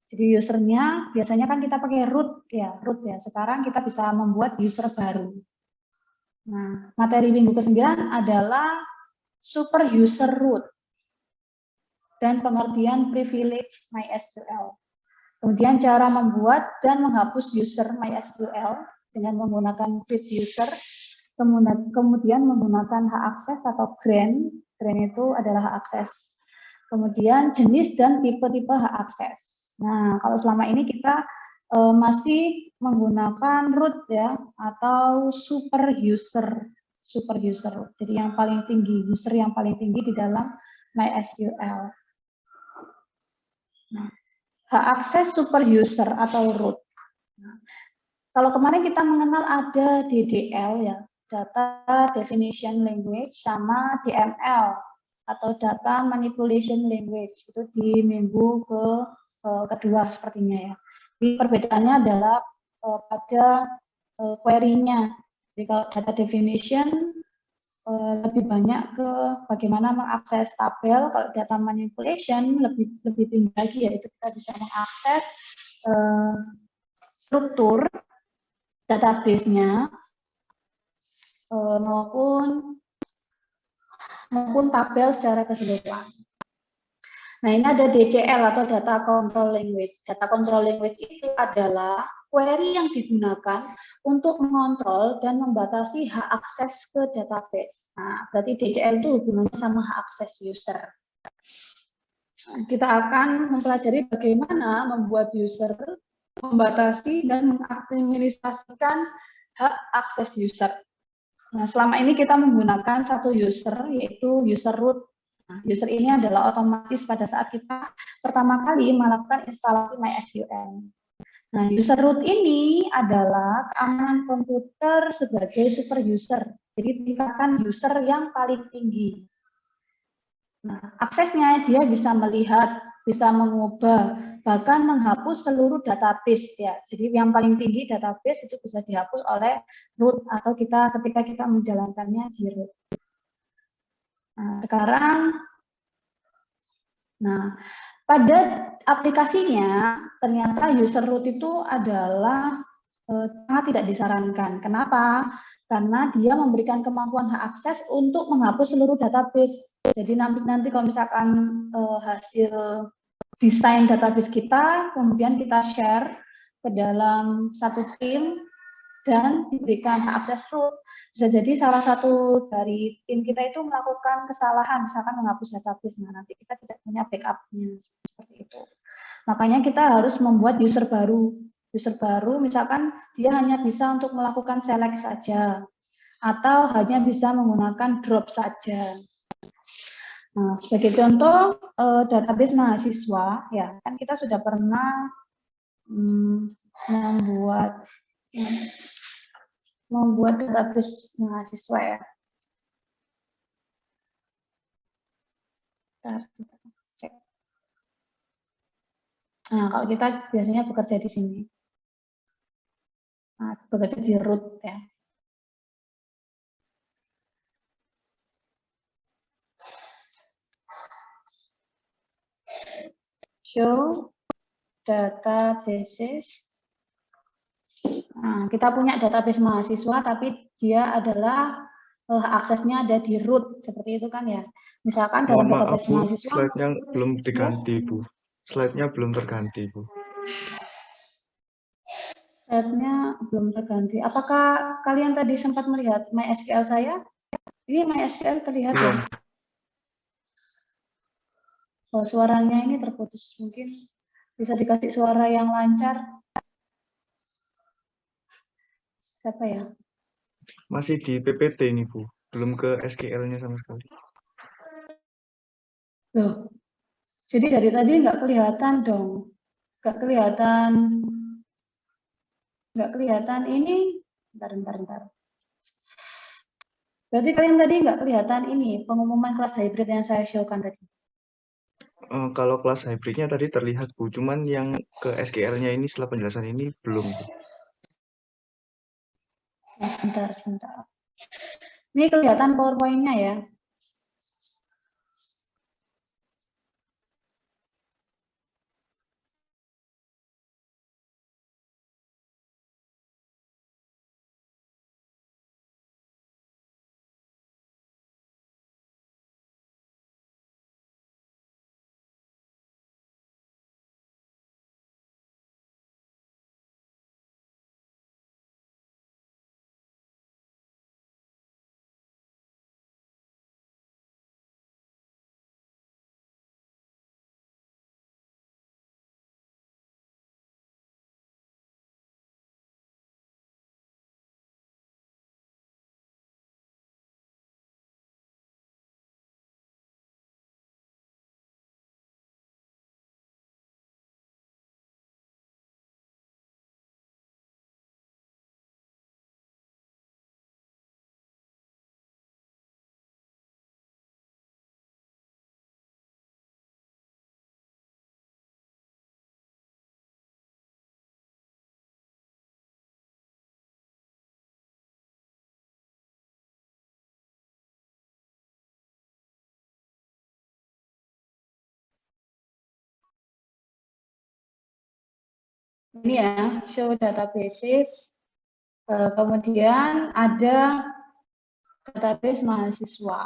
Jadi usernya biasanya kan kita pakai root ya. Sekarang kita bisa membuat user baru. Nah, materi minggu ke-9 adalah super user root dan pengertian privilege MySQL. Kemudian cara membuat dan menghapus user MySQL dengan menggunakan create user, kemudian menggunakan hak akses atau grant. Grant itu adalah hak akses. Kemudian jenis dan tipe-tipe hak akses. Nah, kalau selama ini kita masih menggunakan root ya atau super user root. Jadi yang paling tinggi, user yang paling tinggi di dalam MySQL. Nah, hak akses super user atau root. Nah, kalau kemarin kita mengenal ada DDL ya, Data Definition Language, sama DML atau Data Manipulation Language, itu di minggu kedua sepertinya ya. Jadi perbedaannya adalah pada query-nya. Jadi kalau data definition lebih banyak ke bagaimana mengakses tabel. Kalau data manipulation lebih tinggi lagi, yaitu kita bisa mengakses struktur database-nya maupun tabel secara keseluruhan. Nah, ini ada DCL atau Data Control Language. Data Control Language itu adalah query yang digunakan untuk mengontrol dan membatasi hak akses ke database. Nah, berarti DCL itu hubungannya sama hak akses user. Nah, kita akan mempelajari bagaimana membuat user, membatasi dan mengadministrasikan hak akses user. Nah, selama ini kita menggunakan satu user, yaitu user root. Nah, user ini adalah otomatis pada saat kita pertama kali melakukan instalasi MySQL. Nah, user root ini adalah keamanan komputer sebagai super user. Jadi tingkatan user yang paling tinggi. Nah, aksesnya dia bisa melihat, bisa mengubah, bahkan menghapus seluruh database ya. Jadi yang paling tinggi database itu bisa dihapus oleh root atau ketika kita menjalankannya di root. Nah, sekarang, pada aplikasinya ternyata user root itu adalah sangat tidak disarankan. Kenapa? Karena dia memberikan kemampuan hak akses untuk menghapus seluruh database. Jadi nanti kalau misalkan hasil desain database kita, kemudian kita share ke dalam satu tim dan diberikan hak akses root. Bisa jadi salah satu dari tim kita itu melakukan kesalahan, misalkan menghapus database. Nah, nanti kita tidak punya backup-nya seperti itu. Makanya kita harus membuat user baru. User baru misalkan dia hanya bisa untuk melakukan select saja atau hanya bisa menggunakan drop saja. Nah, sebagai contoh database mahasiswa ya, kan kita sudah pernah membuat database mahasiswa ya. Cek. Nah, kalau kita biasanya bekerja di sini. Nah, bekerja di root ya. Show databases. Nah, kita punya database mahasiswa, tapi dia adalah aksesnya ada di root, seperti itu kan ya. Misalkan dalam database mahasiswa. Slide-nya belum diganti, Bu. Slide-nya belum terganti, Bu. Slide-nya belum terganti. Apakah kalian tadi sempat melihat MySQL saya? Ini MySQL terlihat ya? Oh, suaranya ini terputus. Mungkin bisa dikasih suara yang lancar. Siapa ya? Masih di PPT ini, Bu. Belum ke SQL-nya sama sekali. Loh, jadi dari tadi nggak kelihatan dong. Nggak kelihatan ini. Bentar. Berarti kalian tadi nggak kelihatan ini, pengumuman kelas hybrid yang saya show-kan tadi. Kalau kelas hybridnya tadi terlihat, Bu. Cuman yang ke SQL-nya ini setelah penjelasan ini belum, Bu. Nah, sebentar. Ini kelihatan PowerPoint-nya ya. Ini ya, show databases. Kemudian ada database mahasiswa.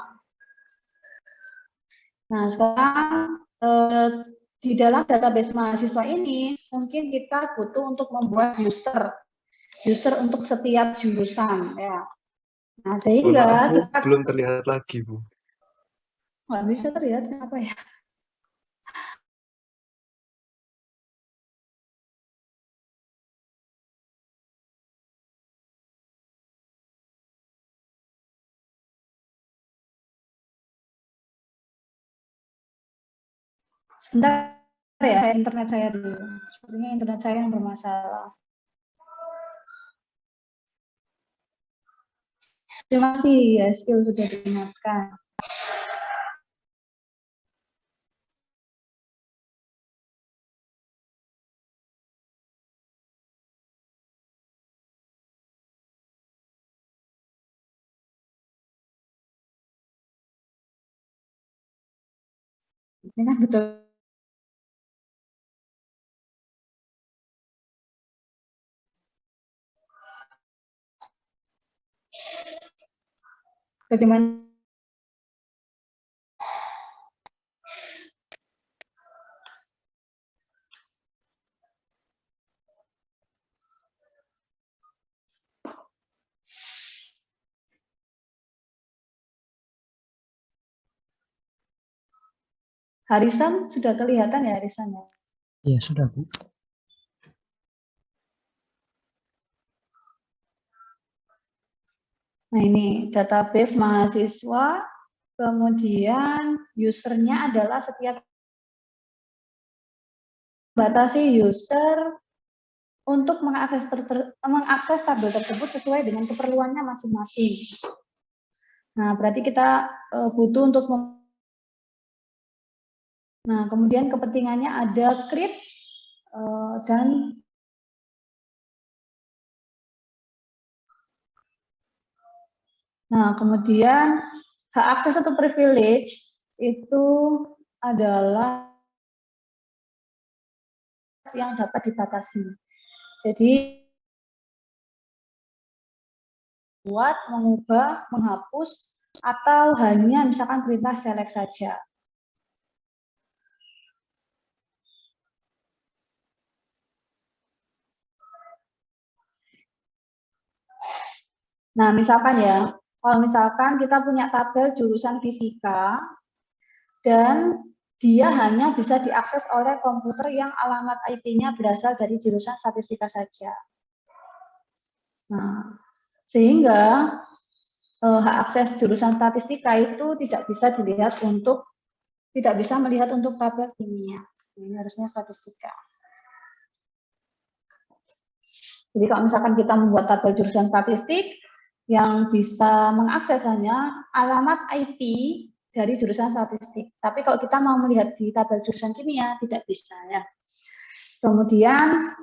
Nah, sekarang di dalam database mahasiswa ini mungkin kita butuh untuk membuat user untuk setiap jurusan ya. Nah, Mohon sehingga maaf, Bu, kita belum terlihat lagi, Bu. nggak bisa terlihat kenapa ya? Sebentar ya, internet saya dulu. Sepertinya internet saya yang bermasalah. Terima kasih ya, skill sudah diingatkan. Ini kan betul. Bagaimana? Harisan sudah kelihatan ya Harisan ya? Ya, sudah, Bu. Nah ini database mahasiswa, kemudian usernya adalah setiap batasi user untuk mengakses tabel tersebut sesuai dengan keperluannya masing-masing. Nah berarti kita butuh untuk nah kemudian kepentingannya ada create dan nah kemudian hak akses atau privilege itu adalah yang dapat dibatasi. Jadi buat, mengubah, menghapus, atau hanya misalkan perintah select saja. Nah, misalkan ya, kalau misalkan kita punya tabel jurusan fisika, dan dia hanya bisa diakses oleh komputer yang alamat IP-nya berasal dari jurusan statistika saja. Nah, sehingga hak akses jurusan statistika itu tidak bisa melihat untuk tabel kimia. Ini harusnya statistika. Jadi kalau misalkan kita membuat tabel jurusan statistik yang bisa mengakses hanya alamat IP dari jurusan statistik. Tapi kalau kita mau melihat di tabel jurusan kimia tidak bisa ya. Kemudian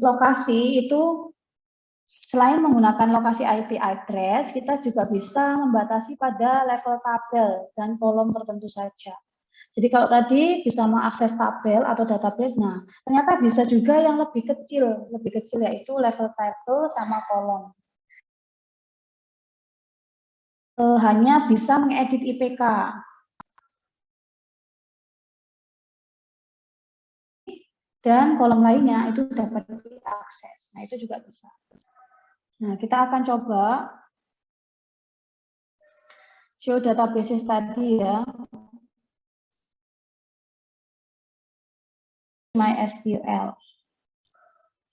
lokasi itu selain menggunakan lokasi IP address, kita juga bisa membatasi pada level tabel dan kolom tertentu saja. Jadi kalau tadi bisa mengakses tabel atau database, nah ternyata bisa juga yang lebih kecil yaitu level table sama kolom. Hanya bisa mengedit IPK. Dan kolom lainnya itu dapat diakses. Nah itu juga bisa. Nah kita akan coba show databases tadi ya. MySQL.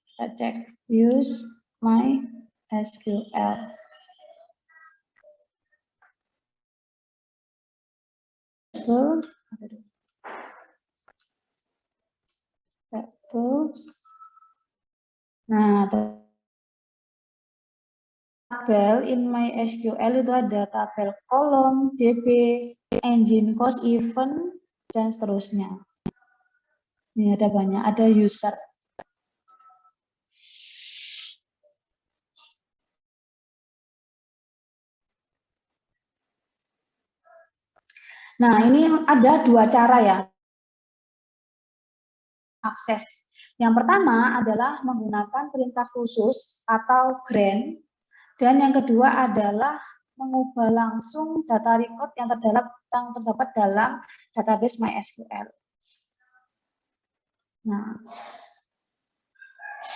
Kita cek use MySQL. Nah, tabel in MySQL itu ada tabel kolom, DB, engine, cost, event, dan seterusnya. Ini ada banyak, ada user. Nah, ini ada dua cara ya akses. Yang pertama adalah menggunakan perintah khusus atau grant, dan yang kedua adalah mengubah langsung data record yang terdapat dalam database MySQL. Nah,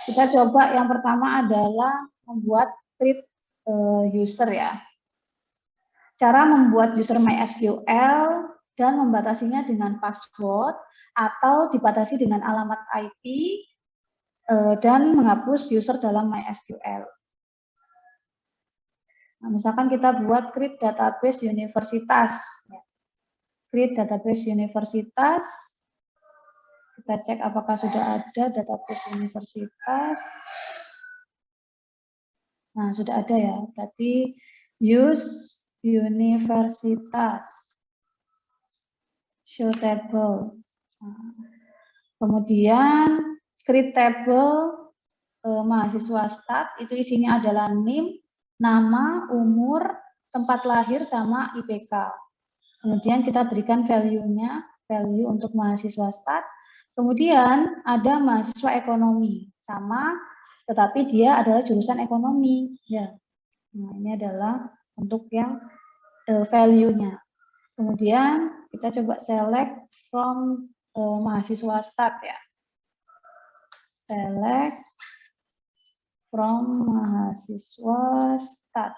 kita coba yang pertama adalah membuat create user ya. Cara membuat user MySQL dan membatasinya dengan password atau dibatasi dengan alamat IP dan menghapus user dalam MySQL. Nah, misalkan kita buat create database universitas. Create database universitas. Kita cek apakah sudah ada database universitas. Nah, sudah ada ya. Berarti use universitas. Show table. Nah, kemudian create table mahasiswa stat, itu isinya adalah NIM, nama, umur, tempat lahir, sama IPK. Kemudian kita berikan value-nya, value untuk mahasiswa stat. Kemudian ada mahasiswa ekonomi, sama, tetapi dia adalah jurusan ekonomi. Ya. Nah, ini adalah untuk yang value-nya. Kemudian kita coba select from mahasiswa stat ya. Select from mahasiswa stat.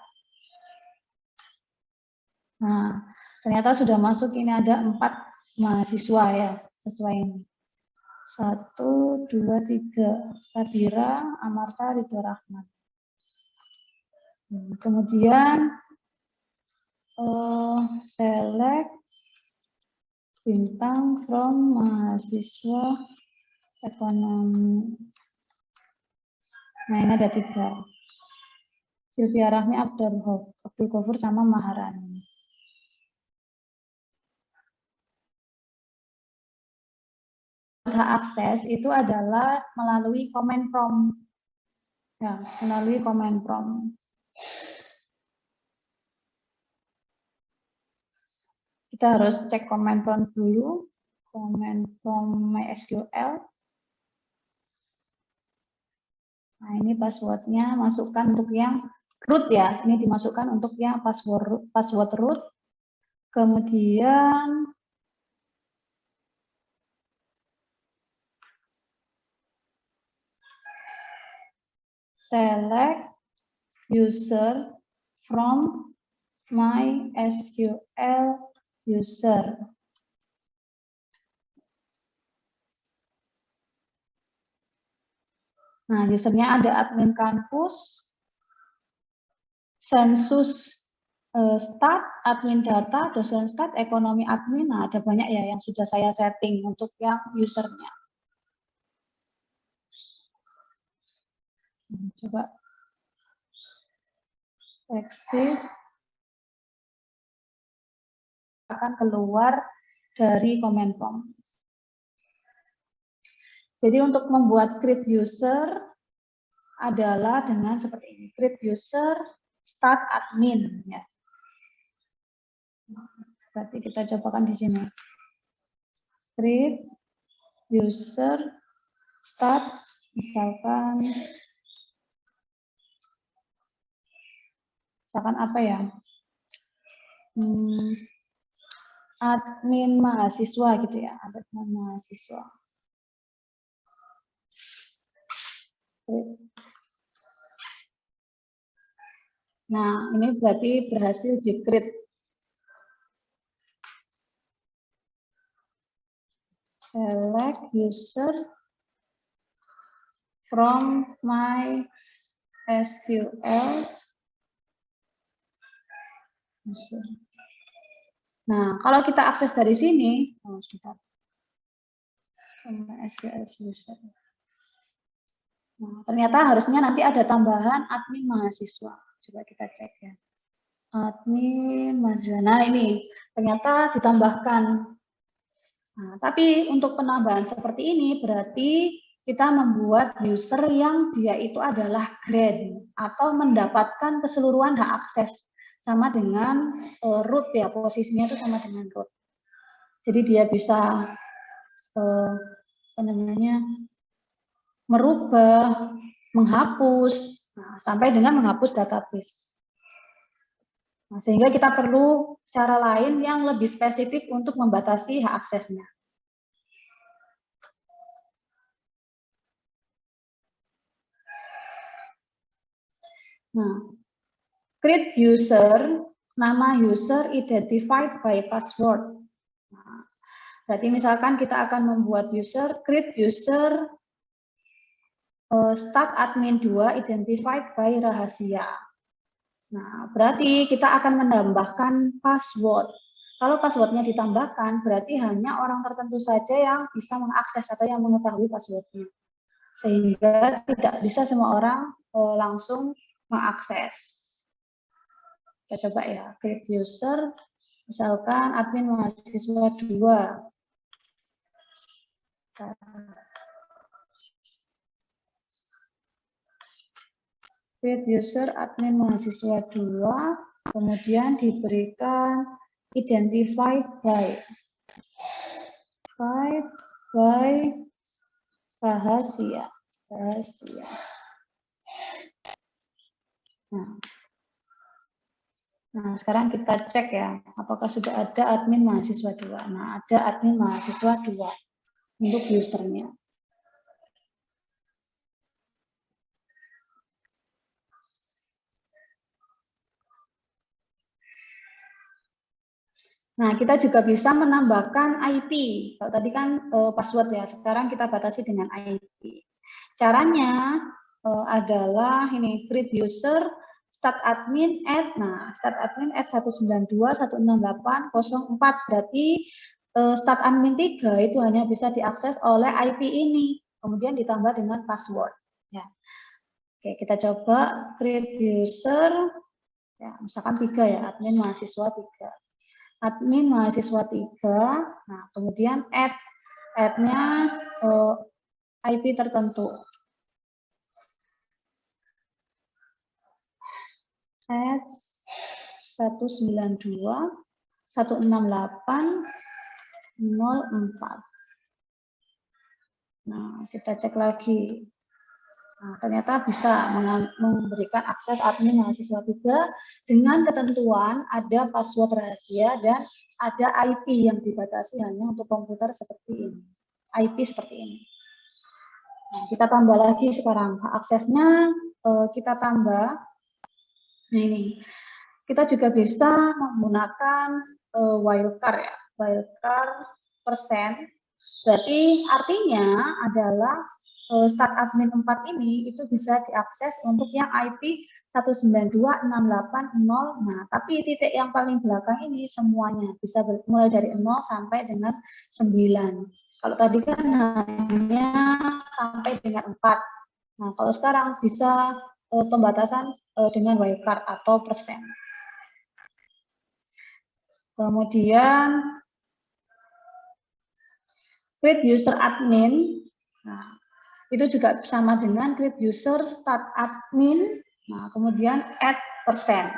Nah, ternyata sudah masuk, ini ada 4 mahasiswa ya, sesuai ini. 1, 2, 3. Sabira, Amarta, Ridho Rahman. Kemudian select bintang from mahasiswa ekonomi. Nah, ini ada 3. Sylvia Rahmi, Abdul Ghafur, sama Maharani. Akses itu adalah melalui command prompt. Ya, melalui command prompt. Kita harus cek command prompt dulu. Command prompt MySQL. Nah, ini passwordnya masukkan untuk yang root ya. Ini dimasukkan untuk yang password root. Kemudian select user from MySQL user. Nah, usernya ada admin kampus, sensus stat, admin data, dosen stat, ekonomi admin. Nah, ada banyak ya yang sudah saya setting untuk yang usernya. Coba exit. Akan keluar dari command prompt. Jadi untuk membuat create user adalah dengan seperti ini. Create user start admin ya. Berarti kita cobakan di sini. Create user start, misalkan apa ya? Admin mahasiswa gitu ya, admin mahasiswa. Nah, ini berarti berhasil di-create. Select user from MySQL user. Nah, kalau kita akses dari sini, MySQL user. Nah, ternyata harusnya nanti ada tambahan admin mahasiswa. Coba kita cek ya. Admin mahasiswa. Nah, ini ternyata ditambahkan. Nah, tapi untuk penambahan seperti ini berarti kita membuat user yang dia itu adalah grant atau mendapatkan keseluruhan hak akses sama dengan root ya, posisinya itu sama dengan root. Jadi dia bisa apa namanya, merubah, menghapus, sampai dengan menghapus database. Sehingga kita perlu cara lain yang lebih spesifik untuk membatasi hak aksesnya. Create user, nama user identified by password. Berarti misalkan kita akan membuat user, create user start admin 2 identified by rahasia. Berarti kita akan menambahkan password. Kalau passwordnya ditambahkan, berarti hanya orang tertentu saja yang bisa mengakses atau yang mengetahui passwordnya. Sehingga tidak bisa semua orang langsung mengakses. Kita coba ya, create user, misalkan admin mahasiswa 2. Create user admin mahasiswa 2, kemudian diberikan identified by rahasia. Nah, sekarang kita cek ya, apakah sudah ada admin mahasiswa 2. Nah, ada admin mahasiswa 2 untuk usernya. Nah, kita juga bisa menambahkan IP. Kalau tadi kan password ya, sekarang kita batasi dengan IP. Caranya adalah ini, create user start admin at 192.168.04. Berarti start admin 3 itu hanya bisa diakses oleh IP ini, kemudian ditambah dengan password. Ya. Oke, kita coba create user, ya, misalkan 3 ya, admin mahasiswa 3. Admin mahasiswa 3, nah kemudian add-nya IP tertentu. Add 192.168.04. Nah, kita cek lagi. Nah, ternyata bisa memberikan akses admin mahasiswa 3 dengan ketentuan ada password rahasia dan ada IP yang dibatasi hanya untuk komputer seperti ini. IP seperti ini. Nah, kita tambah lagi sekarang. Aksesnya kita tambah. Nah, ini. Kita juga bisa menggunakan wildcard ya. Wildcard persen. Berarti artinya adalah start admin 4 ini itu bisa diakses untuk yang IP 192.680. Nah, tapi titik yang paling belakang ini semuanya bisa mulai dari 0 sampai dengan 9. Kalau tadi kan hanya sampai dengan 4. Nah, kalau sekarang bisa pembatasan dengan wildcard atau persen. Kemudian create user admin. Nah, itu juga sama dengan create user start admin. Nah, kemudian add persen.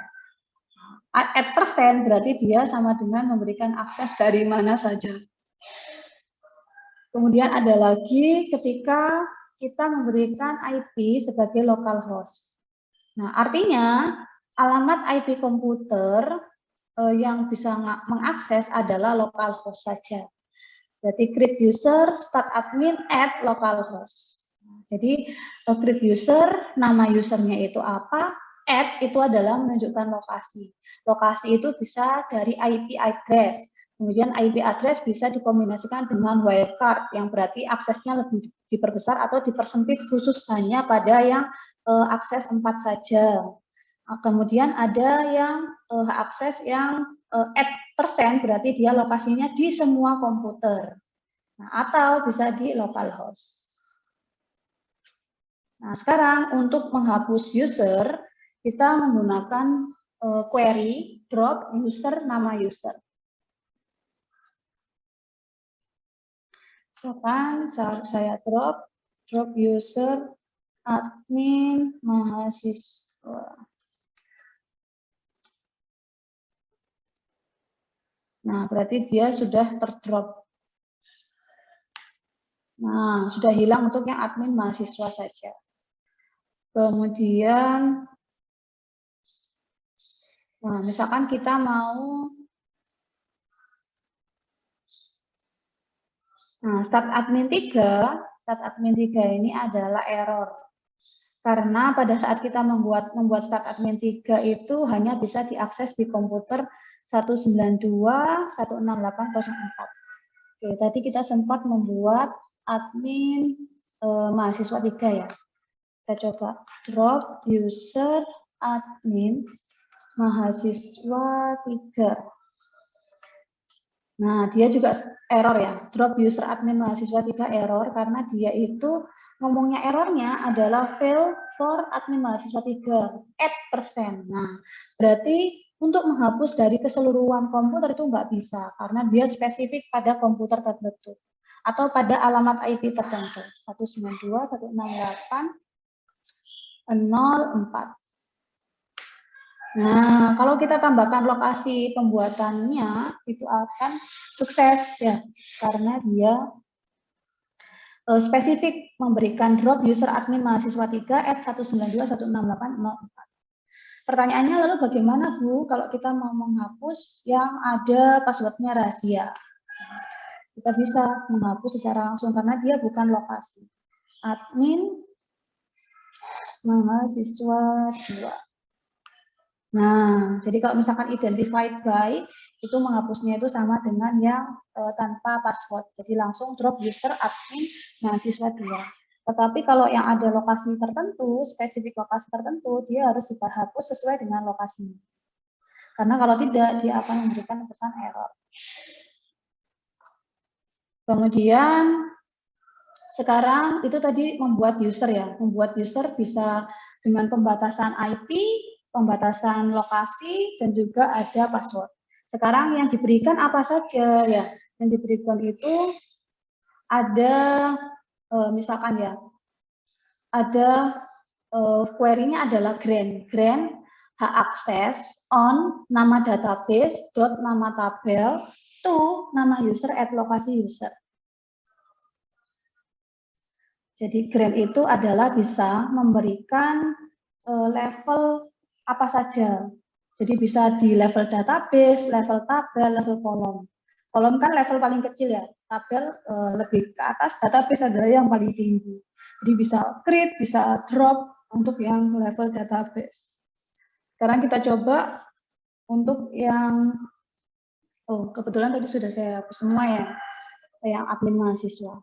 Add persen berarti dia sama dengan memberikan akses dari mana saja. Kemudian ada lagi ketika kita memberikan IP sebagai localhost. Nah, artinya alamat IP komputer yang bisa mengakses adalah localhost saja. Berarti create user start admin at localhost. Jadi create user, nama usernya itu apa, at itu adalah menunjukkan lokasi. Lokasi itu bisa dari IP address. Kemudian IP address bisa dikombinasikan dengan wildcard yang berarti aksesnya lebih diperbesar atau dipersempit khusus hanya pada yang akses 4 saja. Kemudian ada yang akses yang at persen, berarti dia lokasinya di semua komputer. Nah, atau bisa di localhost. Nah, sekarang untuk menghapus user, kita menggunakan query drop user nama user. Misalkan saya drop user admin mahasiswa. Nah, berarti dia sudah terdrop. Nah, sudah hilang untuk yang admin mahasiswa saja. Kemudian, nah, misalkan kita mau, nah, start admin 3 ini adalah error. Karena pada saat kita membuat start admin 3 itu hanya bisa diakses di komputer 192.168.04. Oke, tadi kita sempat membuat admin mahasiswa 3 ya. Kita coba drop user admin mahasiswa 3. Nah, dia juga error ya. Drop user admin mahasiswa 3 error karena dia itu ngomongnya errornya adalah fail for admin mahasiswa 3 %. Nah, berarti untuk menghapus dari keseluruhan komputer itu nggak bisa karena dia spesifik pada komputer tertentu atau pada alamat IP tertentu 192.168.04. Nah, kalau kita tambahkan lokasi pembuatannya itu akan sukses ya, karena dia spesifik memberikan drop user admin mahasiswa 3 @192.168.04. Pertanyaannya lalu bagaimana Bu kalau kita mau menghapus yang ada passwordnya rahasia? Kita bisa menghapus secara langsung karena dia bukan lokasi. Admin mahasiswa 2. Nah, jadi kalau misalkan identified by, itu menghapusnya itu sama dengan yang tanpa password. Jadi langsung drop user admin mahasiswa 2. Tetapi kalau yang ada lokasi tertentu, spesifik lokasi tertentu, dia harus dihapus sesuai dengan lokasinya. Karena kalau tidak, dia akan memberikan pesan error. Kemudian, sekarang itu tadi membuat user ya. Membuat user bisa dengan pembatasan IP, pembatasan lokasi, dan juga ada password. Sekarang yang diberikan apa saja ya? Yang diberikan itu ada misalkan ya, ada query-nya adalah grant hak akses on nama database dot nama tabel to nama user at lokasi user. Jadi grant itu adalah bisa memberikan level apa saja. Jadi bisa di level database, level tabel, level kolom. Kolom kan level paling kecil ya, tabel lebih ke atas, database adalah yang paling tinggi. Jadi bisa create, bisa drop untuk yang level database. Sekarang kita coba untuk yang, oh kebetulan tadi sudah saya hapus semua ya, yang admin mahasiswa.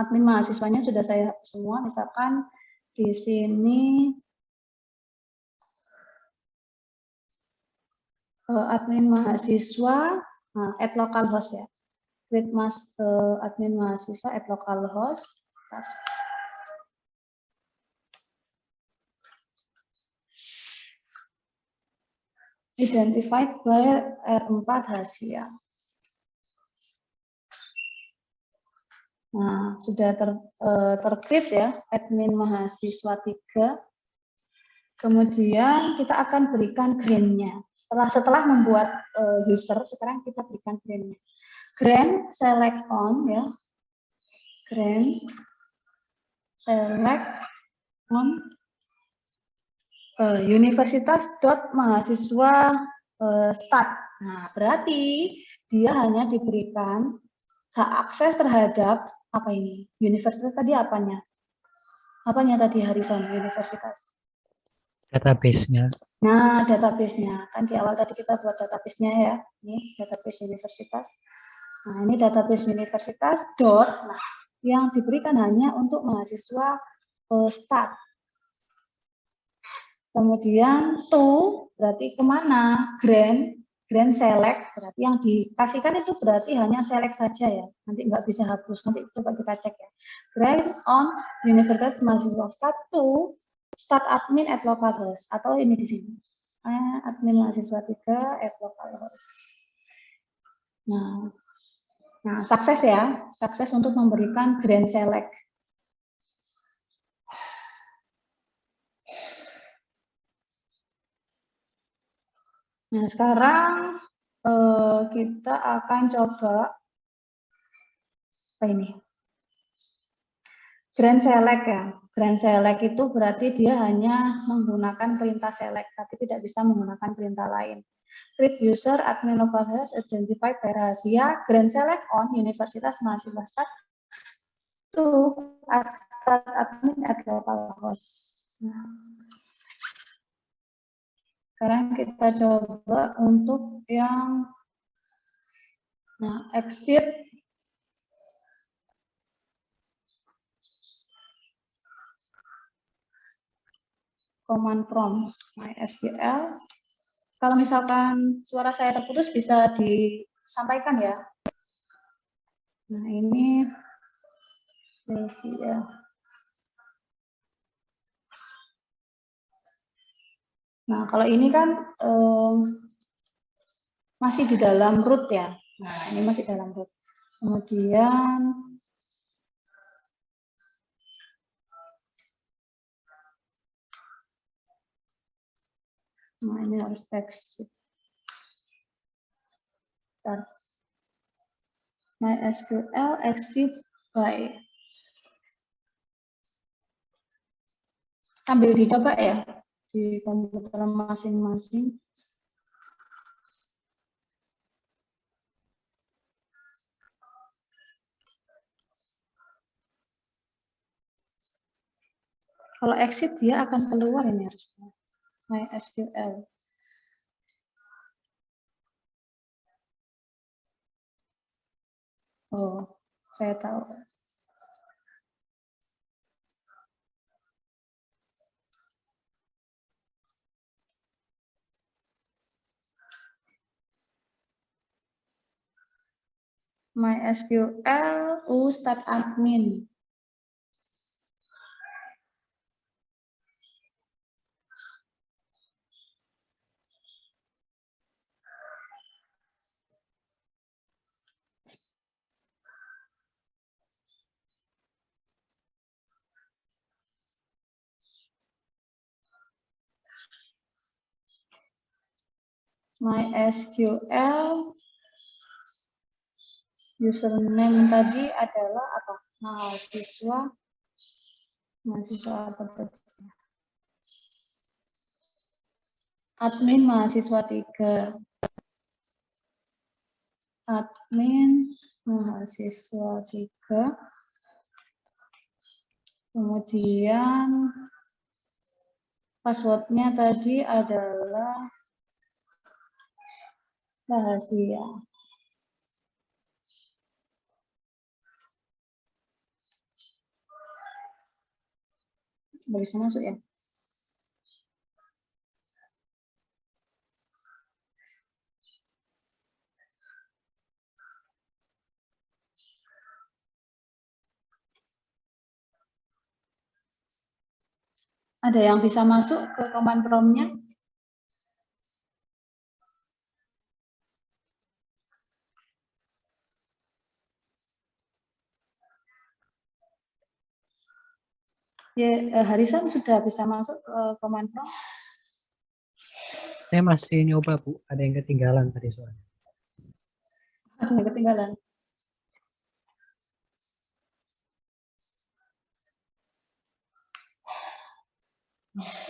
Admin mahasiswanya sudah saya hapus semua, misalkan di sini admin mahasiswa at localhost ya, create admin mahasiswa at localhost. Identified by R4 Hasia. Nah, sudah tercreate ya admin mahasiswa 3. Kemudian kita akan berikan grant-nya. Setelah membuat user, sekarang kita berikan grant-nya. Grant select on ya. Grant select on universitas mahasiswa start. Nah, berarti dia hanya diberikan hak akses terhadap apa ini? Universitas tadi apanya? Apanya tadi Harrison? Universitas. Database-nya. Nah, database-nya. Kan di awal tadi kita buat database-nya ya. Ini database universitas. Nah, ini database universitas dot. Nah, yang diberikan hanya untuk mahasiswa start. Kemudian to berarti kemana? Grant select berarti yang dikasihkan itu berarti hanya select saja ya. Nanti nggak bisa hapus. Nanti coba kita cek ya. Grant on universitas mahasiswa start to start admin at localhost atau ini di sini. Admin mahasiswa 3 at localhost. Nah, sukses ya. Sukses untuk memberikan grant select. Nah, sekarang kita akan coba apa ini? Grand select ya. Grand select itu berarti dia hanya menggunakan perintah select, tapi tidak bisa menggunakan perintah lain. Create user admin local host identified by rahasia grand select on universitas mahasiswa start to start admin at local host. Nah, sekarang kita coba untuk yang exit command prompt MySQL. Kalau misalkan suara saya terputus bisa disampaikan ya. Nah ini Sylvia. Nah kalau ini kan masih di dalam root ya. Nah ini masih dalam root. Kemudian ini harus exit. MySQL exit by. Sambil dicoba ya di komputer masing-masing. Kalau exit dia akan keluar ini harusnya. MySQL. Oh, saya tahu. MySQL start admin. MySQL username tadi adalah apa? Mahasiswa apa? Admin mahasiswa 3. Admin mahasiswa 3. Kemudian passwordnya tadi adalah rahasia. Nggak bisa masuk ya? Ada yang bisa masuk ke command prompt-nya? Ya, Harisan sudah bisa masuk ke command prompt? Saya masih nyoba, Bu. Ada yang ketinggalan tadi soalnya. Ada yang ketinggalan.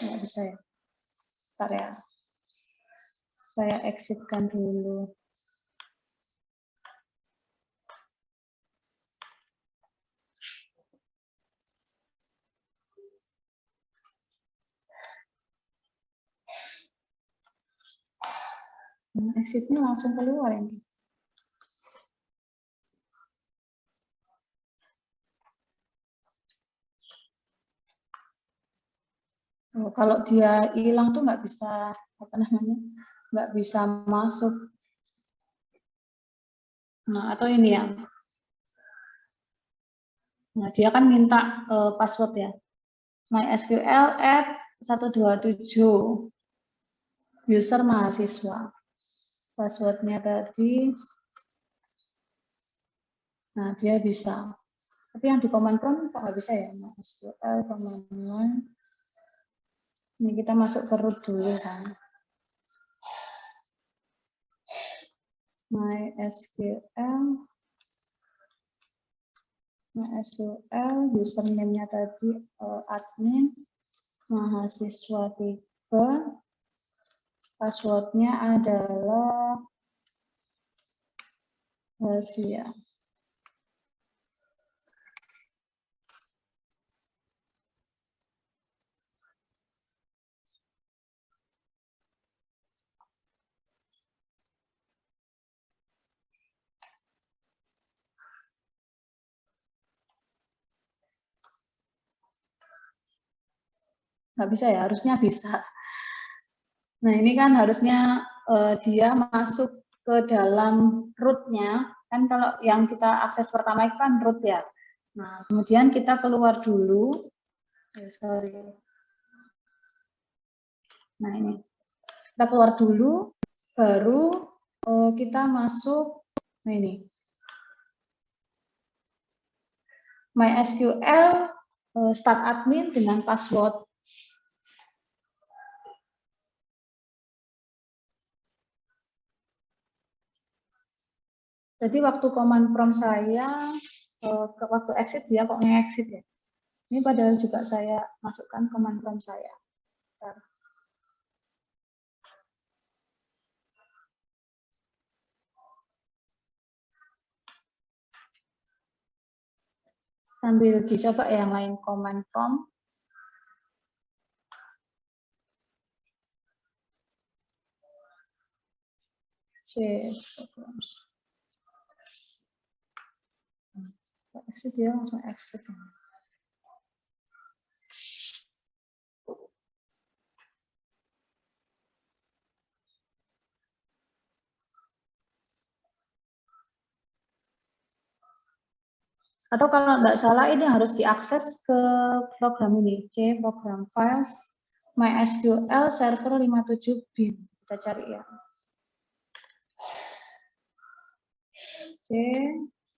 Nggak bisa ya. Bentar ya. Saya exit-kan dulu. Exit-nya langsung keluar ini. Oh, kalau dia hilang tuh nggak bisa apa namanya, nggak bisa masuk. Nah atau ini ya. Nah dia kan minta password ya. MySQL at 127 user mahasiswa. Passwordnya tadi. Nah dia bisa. Tapi yang di command prompt kok nggak bisa ya. MySQL command line. Ini kita masuk ke root dulu kan. MySQL MySQL, username-nya tadi admin, mahasiswa 3, password-nya adalah rahasia. Nggak bisa ya, harusnya bisa. Nah ini kan harusnya dia masuk ke dalam root-nya, kan kalau yang kita akses pertama itu kan root ya. Nah kemudian kita keluar dulu, nah ini, kita keluar dulu, baru kita masuk, nah ini, MySQL start admin dengan password. Jadi waktu command prompt saya, waktu exit dia kok nge-exit ya. Ini padahal juga saya masukkan command prompt saya. Bentar. Sambil dicoba yang lain command prompt. Exit dia langsung exit. Atau kalau tidak salah ini harus diakses ke program ini, C program files MySQL server 57 bin. Kita cari ya. C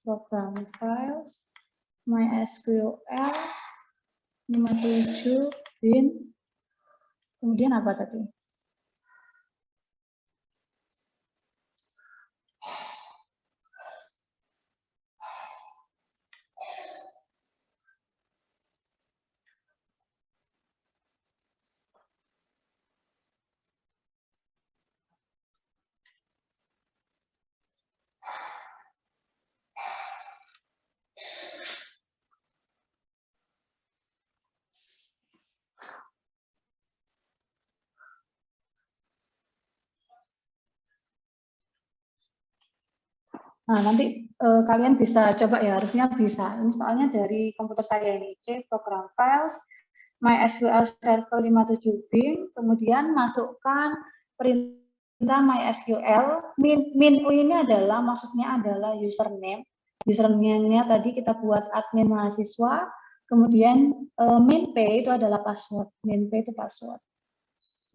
program files MySQL 57 bin. Kemudian apa tadi? Nah, nanti kalian bisa coba ya, harusnya bisa. Ini soalnya dari komputer saya ini, C program files, MySQL server 57 bin, kemudian masukkan perintah MySQL, min u ini adalah, maksudnya adalah username. Username-nya tadi kita buat admin mahasiswa, kemudian min p itu adalah password, min p itu password.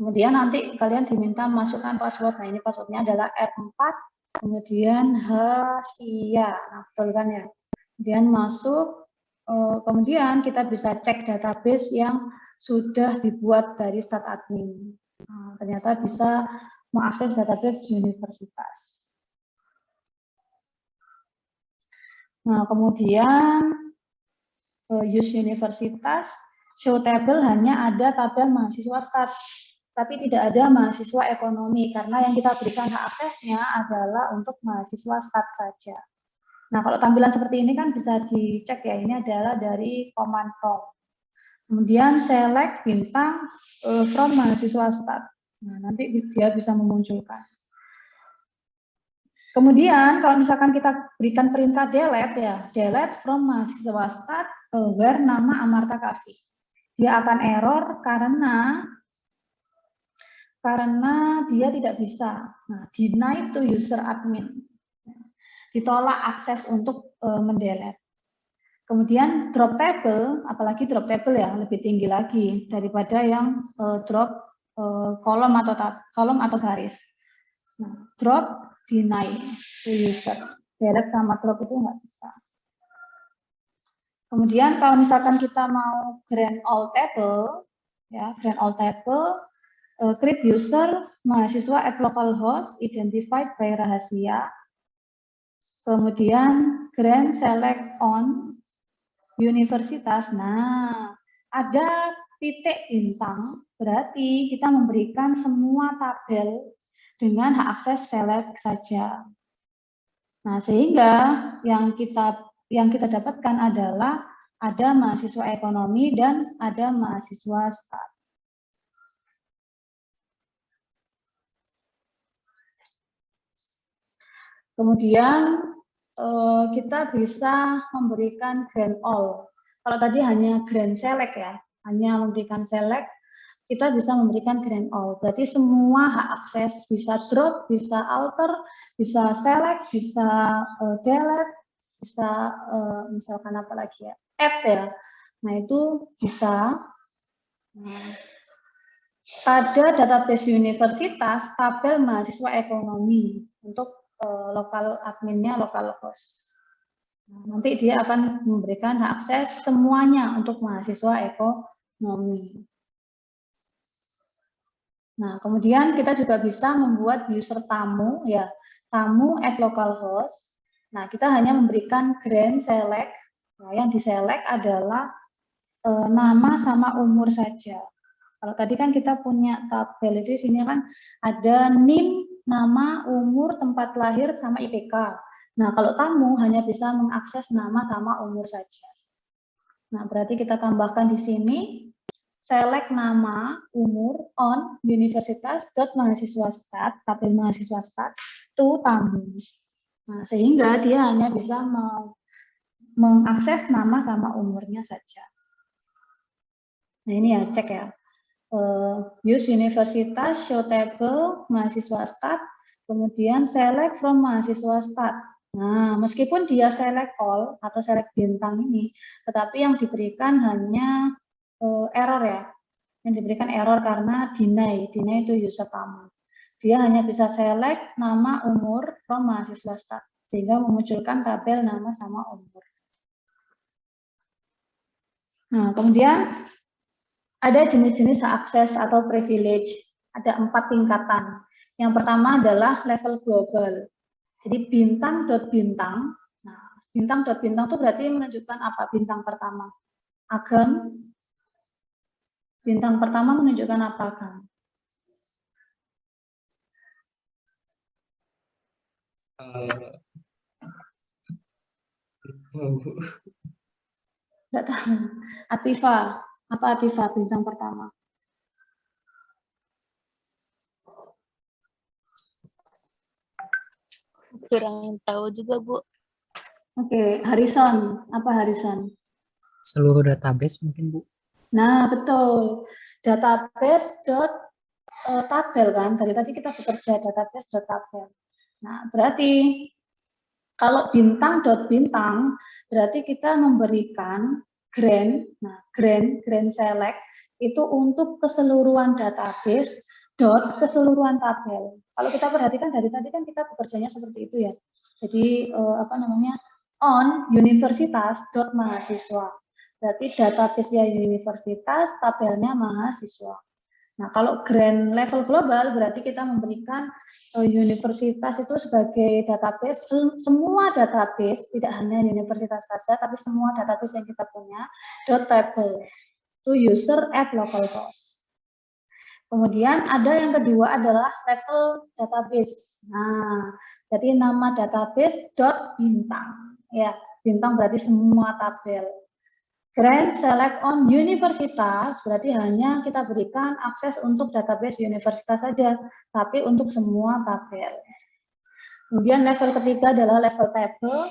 Kemudian nanti kalian diminta masukkan password, nah ini passwordnya adalah R4, kemudian Hasia, nah betul kan ya. Kemudian masuk, kemudian kita bisa cek database yang sudah dibuat dari start admin. Nah, ternyata bisa mengakses database universitas. Nah kemudian use universitas, show table hanya ada tabel mahasiswa start, tapi tidak ada mahasiswa ekonomi, karena yang kita berikan hak aksesnya adalah untuk mahasiswa start saja. Nah, kalau tampilan seperti ini kan bisa dicek ya, ini adalah dari command prompt. Kemudian select bintang from mahasiswa start. Nah, nanti dia bisa memunculkan. Kemudian kalau misalkan kita berikan perintah delete ya, delete from mahasiswa start where nama Amarta Kavi. Dia akan error karena dia tidak bisa. Nah, deny to user admin. Ditolak akses untuk mendelete. Kemudian drop table, apalagi drop table ya lebih tinggi lagi daripada yang drop kolom atau garis. Nah, drop deny to user. Delete sama drop itu nggak bisa. Kemudian kalau misalkan kita mau grant all table, ya grant all table, create user mahasiswa at localhost identified by rahasia. Kemudian grant select on universitas. Nah, ada titik bintang, berarti kita memberikan semua tabel dengan hak akses select saja. Nah, sehingga yang kita dapatkan adalah ada mahasiswa ekonomi dan ada mahasiswa stat. Kemudian kita bisa memberikan grand all. Kalau tadi hanya grand select ya, hanya memberikan select, kita bisa memberikan grand all. Berarti semua hak akses bisa drop, bisa alter, bisa select, bisa delete, bisa misalkan apa lagi ya, add ya. Nah itu bisa. Pada database universitas, tabel mahasiswa ekonomi untuk lokal adminnya, lokal host. Nah, nanti dia akan memberikan hak akses semuanya untuk mahasiswa ekonomi. Nah, kemudian kita juga bisa membuat user tamu, ya, tamu at localhost. Nah, kita hanya memberikan grand select. Nah, yang diselect adalah nama sama umur saja. Kalau tadi kan kita punya tabel itu sini kan ada NIM, nama, umur, tempat lahir, sama IPK. Nah, kalau tamu hanya bisa mengakses nama sama umur saja. Nah, berarti kita tambahkan di sini select nama, umur, on, universitas, mahasiswa stat, tabel mahasiswa stat, to tamu. Nah, sehingga dia hanya bisa mengakses nama sama umurnya saja. Nah, ini ya, cek ya. Use universitas, show table, mahasiswa stat, kemudian select from mahasiswa stat. Nah, meskipun dia select all atau select bintang ini, tetapi yang diberikan hanya error ya. Yang diberikan error karena deny itu user tamu. Dia hanya bisa select nama, umur from mahasiswa stat, sehingga memunculkan tabel nama sama umur. Nah, kemudian ada jenis-jenis akses atau privilege, ada 4 tingkatan. Yang pertama adalah level global. Jadi bintang dot bintang. Nah, bintang dot bintang itu berarti menunjukkan apa bintang pertama? Agam. Bintang pertama menunjukkan apa, Agam? Tidak tahu. Atifa. Apa Atifa bintang pertama? Kurang tahu juga, Bu. Oke, Harrison. Apa Harrison? Seluruh database mungkin, Bu. Nah, betul. Database dot tabel kan. Dari tadi kita bekerja database dot tabel. Nah, berarti kalau bintang dot bintang, berarti kita memberikan grand. Nah, grand select itu untuk keseluruhan database dot keseluruhan tabel. Kalau kita perhatikan dari tadi kan kita bekerjanya seperti itu ya. Jadi apa namanya, on universitas dot mahasiswa. Berarti database-nya universitas, tabelnya mahasiswa. Nah, kalau grand level global berarti kita memberikan universitas itu sebagai database, semua database, tidak hanya universitas saja, tapi semua database yang kita punya, dot table, to user at localhost. Kemudian ada yang kedua adalah level database. Nah, jadi nama database dot bintang. Ya, bintang berarti semua tabel. Grand select on universitas berarti hanya kita berikan akses untuk database universitas saja, tapi untuk semua tabel. Kemudian level ketiga adalah level table,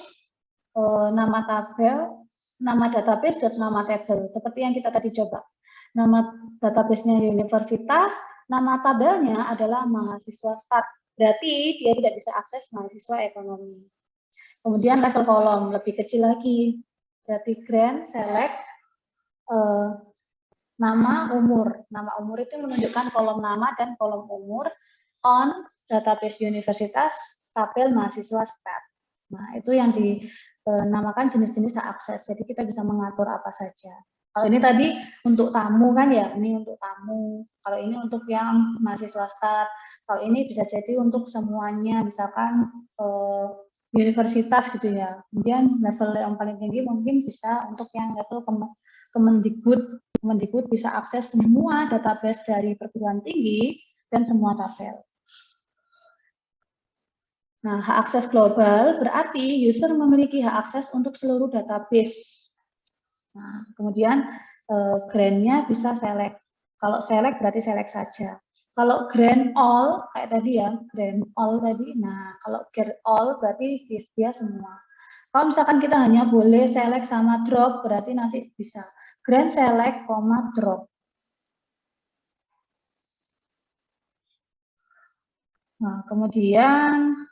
nama tabel, nama database dan nama table. Seperti yang kita tadi coba. Nama database-nya universitas, nama tabelnya adalah mahasiswa stat. Berarti dia tidak bisa akses mahasiswa ekonomi. Kemudian level kolom lebih kecil lagi. Berarti grand select nama umur. Nama umur itu menunjukkan kolom nama dan kolom umur on database universitas tabel mahasiswa stat. Nah, itu yang dinamakan jenis-jenis hak akses. Jadi kita bisa mengatur apa saja. Kalau ini tadi untuk tamu kan ya, ini untuk tamu. Kalau ini untuk yang mahasiswa stat. Kalau ini bisa jadi untuk semuanya, misalkan universitas gitu ya. Kemudian level yang paling tinggi mungkin bisa untuk yang level Kemendikbud. Kemendikbud bisa akses semua database dari perguruan tinggi dan semua tabel. Nah, hak akses global berarti user memiliki hak akses untuk seluruh database. Nah, kemudian grant-nya bisa select. Kalau select berarti select saja. Kalau grant all kayak tadi ya, grant all tadi. Nah, kalau grant all berarti dia semua. Kalau misalkan kita hanya boleh select sama drop, berarti nanti bisa grant select, drop. Nah, kemudian,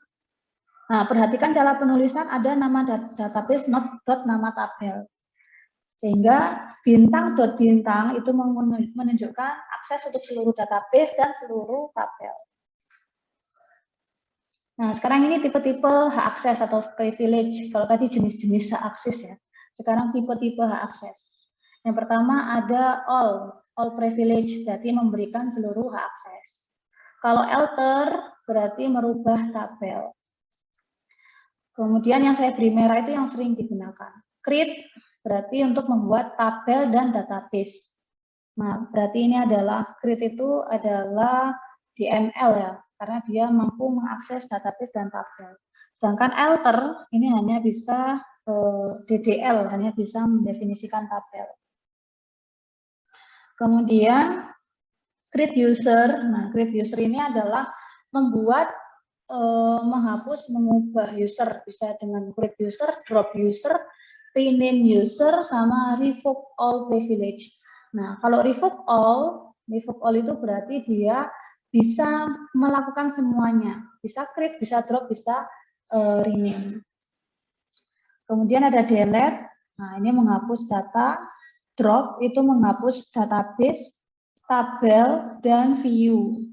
perhatikan cara penulisan ada nama database, not nama tabel. Sehingga bintang dot bintang itu menunjukkan akses untuk seluruh database dan seluruh tabel. Nah, sekarang ini tipe-tipe hak akses atau privilege. Kalau tadi jenis-jenis hak akses ya. Sekarang tipe-tipe hak akses. Yang pertama ada all privilege, berarti memberikan seluruh hak akses. Kalau alter, berarti merubah tabel. Kemudian yang saya beri merah itu yang sering digunakan. Create, berarti untuk membuat tabel dan database. Nah, berarti ini adalah create itu adalah DML ya, karena dia mampu mengakses database dan tabel. Sedangkan alter ini hanya bisa DDL, hanya bisa mendefinisikan tabel. Kemudian create user. Nah, create user ini adalah membuat, menghapus, mengubah user, bisa dengan create user, drop user, rename user, sama revoke all privilege. Nah, kalau revoke all itu berarti dia bisa melakukan semuanya, bisa create, bisa drop, bisa rename. Kemudian ada delete. Nah, ini menghapus data. Drop itu menghapus database, tabel, dan view.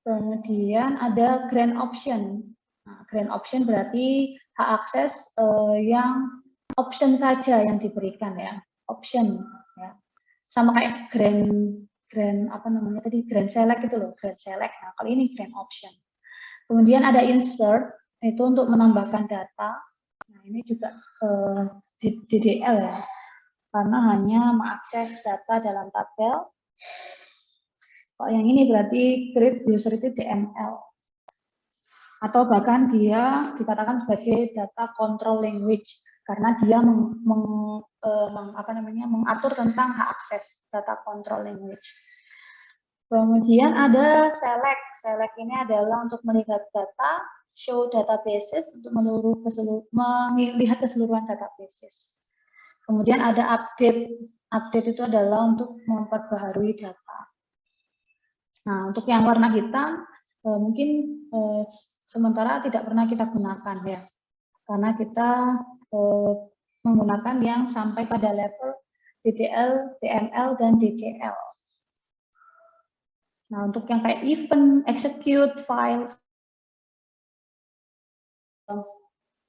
Kemudian ada grant option. Nah, grant option berarti hak akses yang option saja yang diberikan ya, option ya. Sama kayak grant apa namanya tadi, grant select itu loh, grant select. Nah, kali ini grant option. Kemudian ada insert, itu untuk menambahkan data. Nah, ini juga DDL ya, karena hanya mengakses data dalam tabel. Kalau yang ini berarti create user itu DML. Atau bahkan dia dikatakan sebagai data control language, karena dia mengatur tentang hak akses, data control language. Kemudian ada select. Select ini adalah untuk melihat data, show databases, untuk melihat keseluruhan databases. Kemudian ada update. Update itu adalah untuk memperbaharui data. Nah, untuk yang warna hitam, mungkin sementara tidak pernah kita gunakan ya, karena kita menggunakan yang sampai pada level DDL, DML, dan DCL. Nah, untuk yang kayak event, execute, file,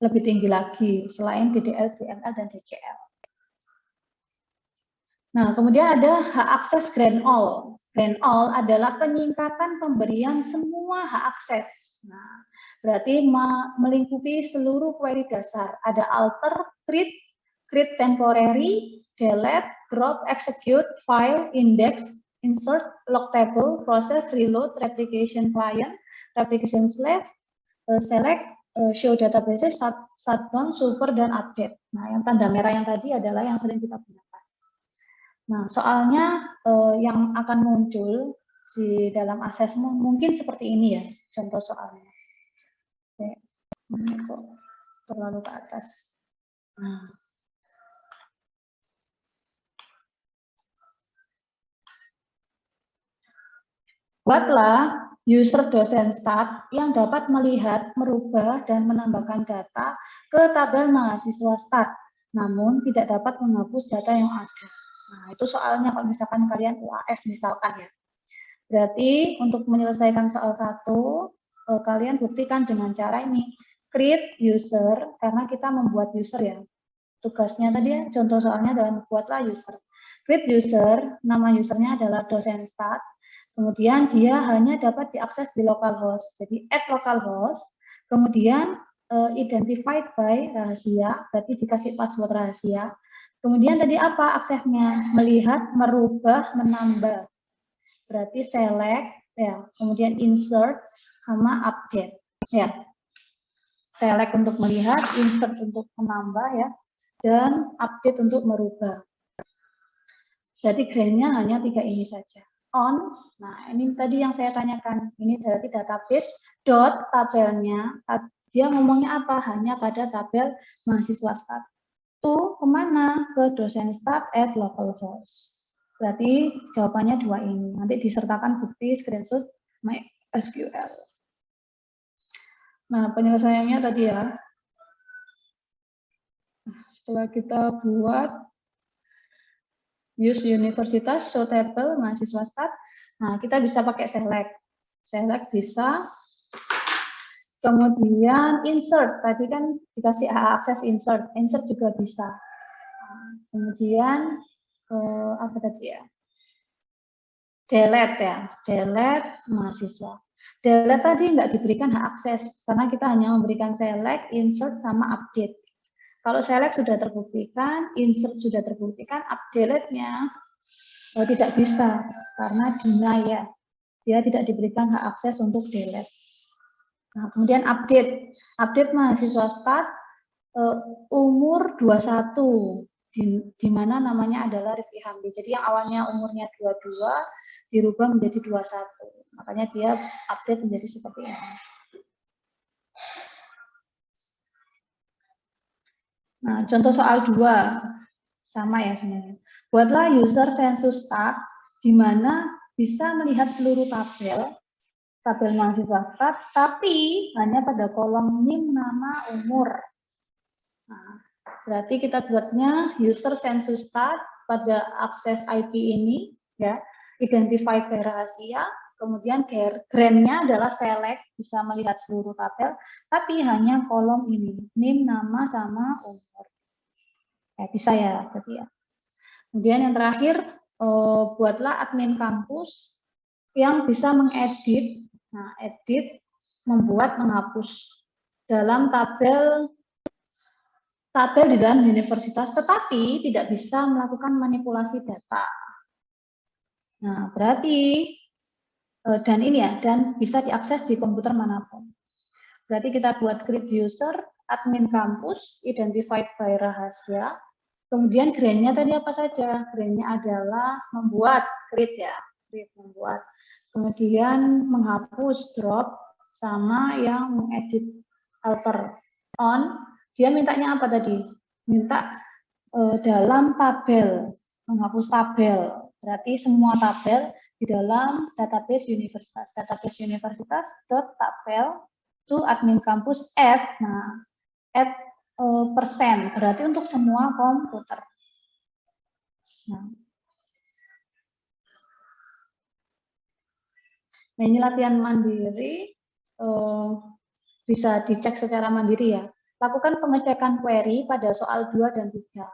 lebih tinggi lagi selain DDL, DML, dan DCL. Nah, kemudian ada hak akses grant all. Grant all adalah penyingkatan pemberian semua hak akses. Nah, berarti melingkupi seluruh query dasar. Ada alter, create temporary, delete, drop, execute, file, index, insert, log table, process, reload, replication client, replication slave, select, show databases, shutdown, super, dan update. Nah, yang tanda merah yang tadi adalah yang sering kita gunakan. Nah, soalnya yang akan muncul di dalam asesmen mungkin seperti ini ya, contoh soalnya. Oke, ini kok terlalu ke atas. Nah. Buatlah user dosen stat yang dapat melihat, merubah, dan menambahkan data ke tabel mahasiswa stat, namun tidak dapat menghapus data yang ada. Nah, itu soalnya kalau misalkan kalian UAS misalkan ya. Berarti untuk menyelesaikan soal 1, kalian buktikan dengan cara ini. Create user, karena kita membuat user ya. Tugasnya tadi ya, contoh soalnya adalah buatlah user. Create user, nama usernya adalah dosen stat. Kemudian dia hanya dapat diakses di localhost. Jadi add localhost, Kemudian identified by rahasia, berarti dikasih password rahasia. Kemudian tadi apa aksesnya? Melihat, merubah, menambah. Berarti select, ya. Kemudian insert, sama update, ya. Select untuk melihat, insert untuk menambah, ya, dan update untuk merubah. Berarti grandnya hanya 3 ini saja. On, nah ini tadi yang saya tanyakan, ini berarti database dot tabelnya, dia ngomongnya apa? Hanya pada tabel mahasiswa start. To kemana? Ke dosen start at localhost. Berarti jawabannya 2 ini. Nanti disertakan bukti screenshot MySQL. Nah, penyelesaiannya tadi ya. Setelah kita buat use universitas, show table, mahasiswa start. Nah, kita bisa pakai select. Select bisa. Kemudian insert. Tadi kan dikasih akses insert. Insert juga bisa. Nah, kemudian apa tadi ya? Delete ya. Delete mahasiswa. Delete tadi nggak diberikan hak akses karena kita hanya memberikan select, insert, sama update. Kalau select sudah terbuktikan, insert sudah terbuktikan, update-nya tidak bisa karena deny ya. Dia tidak diberikan hak akses untuk delete. Nah, kemudian update. Update mahasiswa start umur 21 di mana namanya adalah Rifki Hamdi. Jadi yang awalnya umurnya 22 dirubah menjadi 21. Makanya dia update menjadi seperti ini. Nah, contoh soal 2 sama ya sebenarnya. Buatlah user census start di mana bisa melihat seluruh tabel mahasiswa start, tapi hanya pada kolom NIM, nama, umur. Nah, berarti kita buatnya user census start pada akses IP ini, ya, identify by rahasia, kemudian grandnya adalah select, bisa melihat seluruh tabel, tapi hanya kolom ini, NIM, nama, sama umur. Ya, bisa ya, berarti ya. Kemudian yang terakhir, buatlah admin kampus yang bisa mengedit, nah, edit, membuat, menghapus dalam tabel di dalam universitas, tetapi tidak bisa melakukan manipulasi data. Nah, berarti dan ini ya, dan bisa diakses di komputer manapun. Berarti kita buat create user, admin kampus, identified by rahasia. Kemudian grandnya tadi apa saja? Grandnya adalah membuat, create ya, create membuat. Kemudian menghapus, drop, sama yang mengedit, alter, on. Dia mintanya apa tadi? Minta dalam tabel, menghapus tabel. Berarti semua tabel di dalam database universitas. Database universitas tabel to admin kampus add. Nah, add persen. Berarti untuk semua komputer. Nah, ini latihan mandiri. Bisa dicek secara mandiri ya. Lakukan pengecekan query pada soal 2 dan 3.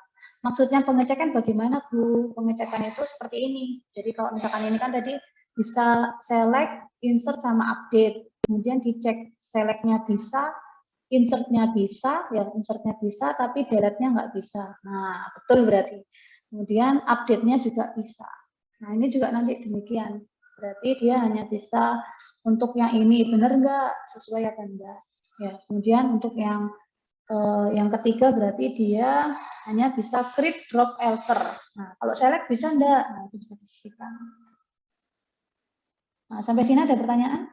Maksudnya pengecekan bagaimana, Bu? Pengecekan itu seperti ini. Jadi kalau misalkan ini kan tadi bisa select, insert, sama update. Kemudian dicek select-nya bisa, insert-nya bisa, ya insert-nya bisa, tapi delete-nya nggak bisa. Nah, betul berarti. Kemudian update-nya juga bisa. Nah, ini juga nanti demikian. Berarti dia hanya bisa untuk yang ini, benar nggak? Sesuai apa enggak? Ya, kemudian untuk yang ketiga berarti dia hanya bisa create, drop, alter. Nah, kalau select bisa enggak? Nah, itu bisa disisipkan. Nah, sampai sini ada pertanyaan?